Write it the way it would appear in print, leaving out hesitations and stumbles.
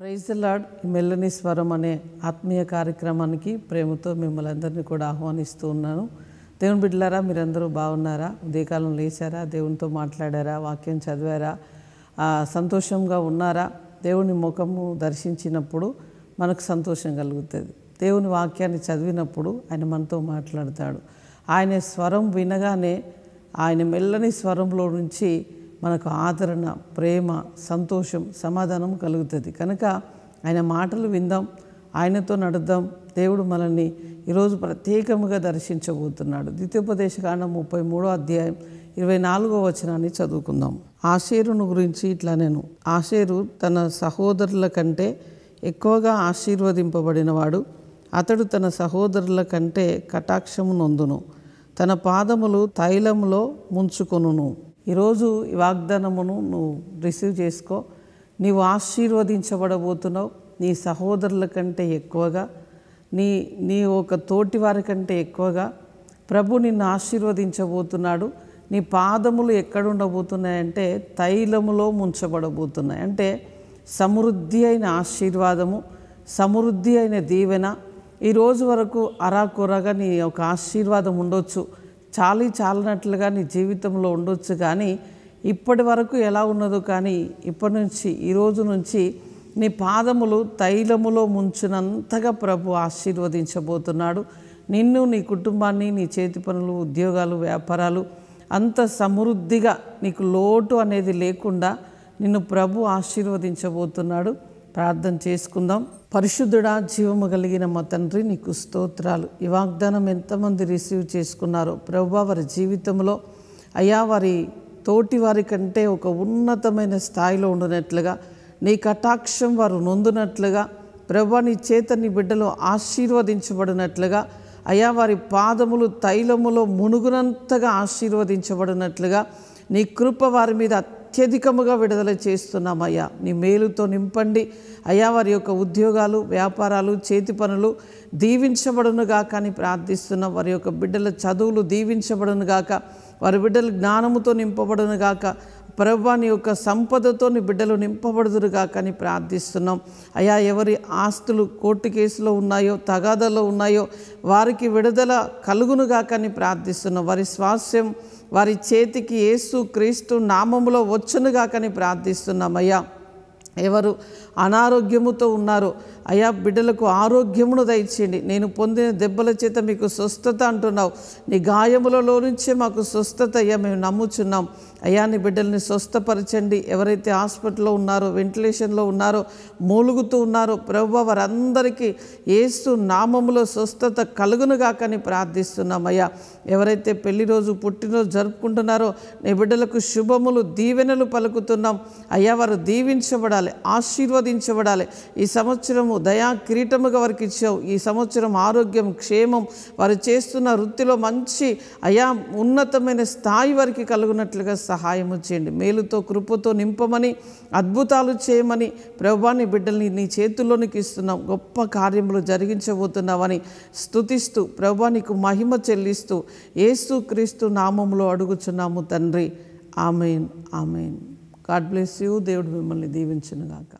Praise the lord. మెల్లని స్వరం అనే ఆత్మీయ కార్యక్రమానికి ప్రేమతో మిమ్మల్ని అందరినీ కూడా ఆహ్వానిస్తూ ఉన్నాను. దేవుని బిడ్డలారా, మీరందరూ బాగున్నారా? ఉదయకాలం లేచారా? దేవునితో మాట్లాడారా? వాక్యం చదివారా? సంతోషంగా ఉన్నారా? దేవుని ముఖము దర్శించినప్పుడు మనకు సంతోషం కలుగుతుంది. దేవుని వాక్యాన్ని చదివినప్పుడు ఆయన మనతో మాట్లాడతాడు. ఆయన స్వరం వినగానే ఆయన మెల్లని స్వరంలో నుంచి మనకు ఆదరణ, ప్రేమ, సంతోషం, సమాధానం కలుగుతుంది. కనుక ఆయన మాటలు విందాం, ఆయనతో నడుద్దాం. దేవుడు మనల్ని ఈరోజు ప్రత్యేకముగా దర్శించబోతున్నాడు. ద్వితీయోపదేశకాండం 33వ అధ్యాయం 24వ వచనాన్ని చదువుకుందాం. ఆషేరును గురించి ఇట్లా, నేను ఆషేరు తన సహోదరుల కంటే ఎక్కువగా ఆశీర్వదింపబడినవాడు. అతడు తన సహోదరుల కంటే కటాక్షము నొందును, తన పాదములు తైలములో ముంచుకొనును. ఈరోజు ఈ వాగ్దానమును నువ్వు రిసీవ్ చేసుకో. నీవు ఆశీర్వదించబడబోతున్నావు. నీ సహోదరుల కంటే ఎక్కువగా, నీ ఒక తోటి వారి కంటే ఎక్కువగా ప్రభు నిన్ను ఆశీర్వదించబోతున్నాడు. నీ పాదములు ఎక్కడుండబోతున్నాయంటే తైలములో ముంచబడబోతున్నాయి. అంటే సమృద్ధి అయిన ఆశీర్వాదము, సమృద్ధి అయిన దీవెన. ఈరోజు వరకు అరాకొరగా నీ ఒక ఆశీర్వాదం ఉండొచ్చు, చాలినట్లుగా నీ జీవితంలో ఉండొచ్చు. కానీ ఇప్పటి వరకు ఎలా ఉన్నదో, కానీ ఇప్పటి నుంచి, ఈరోజు నుంచి నీ పాదములు తైలములో ముంచినంతగా ప్రభు ఆశీర్వదించబోతున్నాడు. నిన్ను, నీ కుటుంబాన్ని, నీ చేతి పనులు, ఉద్యోగాలు, వ్యాపారాలు అంత సమృద్ధిగా, నీకు లోటు అనేది లేకుండా నిన్ను ప్రభు ఆశీర్వదించబోతున్నాడు. ప్రార్థన చేసుకుందాం. పరిశుద్ధుడా, జీవము కలిగిన మా తండ్రి, నీకు స్తోత్రాలు. ఈ వాగ్దానం ఎంతమంది రిసీవ్ చేసుకున్నారో ప్రభువా, వారి జీవితంలో అయ్యా వారి తోటి వారి కంటే ఒక ఉన్నతమైన స్థాయిలో ఉండినట్లుగా, నీ కటాక్షం వారు నొందునట్లుగా, ప్రభువా నీ చేత నీ బిడ్డలు ఆశీర్వదించబడినట్లుగా, అయ్యా వారి పాదములు తైలములో మునుగునంతగా ఆశీర్వదించబడినట్లుగా నీ కృప వారి మీద అత్యధికముగా విడుదల చేస్తున్నామయ్యా. నీ మేలుతో నింపండి అయ్యా. వారి యొక్క ఉద్యోగాలు, వ్యాపారాలు, చేతి పనులు దీవించబడునుగాక అని ప్రార్థిస్తున్నాం. వారి యొక్క బిడ్డల చదువులు దీవించబడునుగాక, వారి బిడ్డలు జ్ఞానముతో నింపబడునుగాక, ప్రభువా నీ యొక్క సంపదతో నీ బిడ్డలు నింపబడుదురుగాక అని ప్రార్థిస్తున్నాం అయ్యా. ఎవరి ఆస్తులు కోర్టు కేసులో ఉన్నాయో, తగాదాలో ఉన్నాయో వారికి విడుదల కలుగునుగాక అని ప్రార్థిస్తున్నాం. వారి స్వాస్థ్యం వారి చేతికి యేసు క్రీస్తు నామములో వచ్చునుగాకని ప్రార్థిస్తున్నామయ్యా. ఎవరు అనారోగ్యముతో ఉన్నారో అయ్యా, బిడ్డలకు ఆరోగ్యమును దయచేయండి. నేను పొందిన దెబ్బల చేత మీకు స్వస్థత అంటున్నావు. నీ గాయములలో నుంచే మాకు స్వస్థత అయ్యా, మేము నమ్ముచున్నాం అయ్యా. నీ బిడ్డల్ని స్వస్థపరచండి. ఎవరైతే హాస్పిటల్లో ఉన్నారో, వెంటిలేషన్లో ఉన్నారో, మూలుగుతూ ఉన్నారో ప్రభువా, వారందరికీ యేసు నామములో స్వస్థత కలుగునుగాకని ప్రార్థిస్తున్నామయ్యా. ఎవరైతే పెళ్లి రోజు, పుట్టినరోజు జరుపుకుంటున్నారో నీ బిడ్డలకు శుభములు, దీవెనలు పలుకుతున్నాం అయ్యా. వారు దీవించబడాలి, ఆశీర్వదించబడాలి. ఈ సంవత్సరము దయా కిరీటముగా వారికి ఇచ్చావు. ఈ సంవత్సరం ఆరోగ్యం, క్షేమం, వారు చేస్తున్న వృత్తిలో మంచి అయా ఉన్నతమైన స్థాయి వారికి కలుగునట్లుగా సహాయము చేయండి. మేలుతో, కృపతో నింపమని, అద్భుతాలు చేయమని ప్రభువా నీ బిడ్డల్ని నీ చేతుల్లోనికి ఇస్తున్నాం. గొప్ప కార్యములు జరిగించబోతున్నావని స్తుతిస్తూ ప్రభువా నీకు మహిమ చెల్లిస్తూ యేసు క్రీస్తు నామములో అడుగుచున్నాము తండ్రి. Amen, amen. God bless you. దేవుడు మిమ్మల్ని దీవించునుగాక.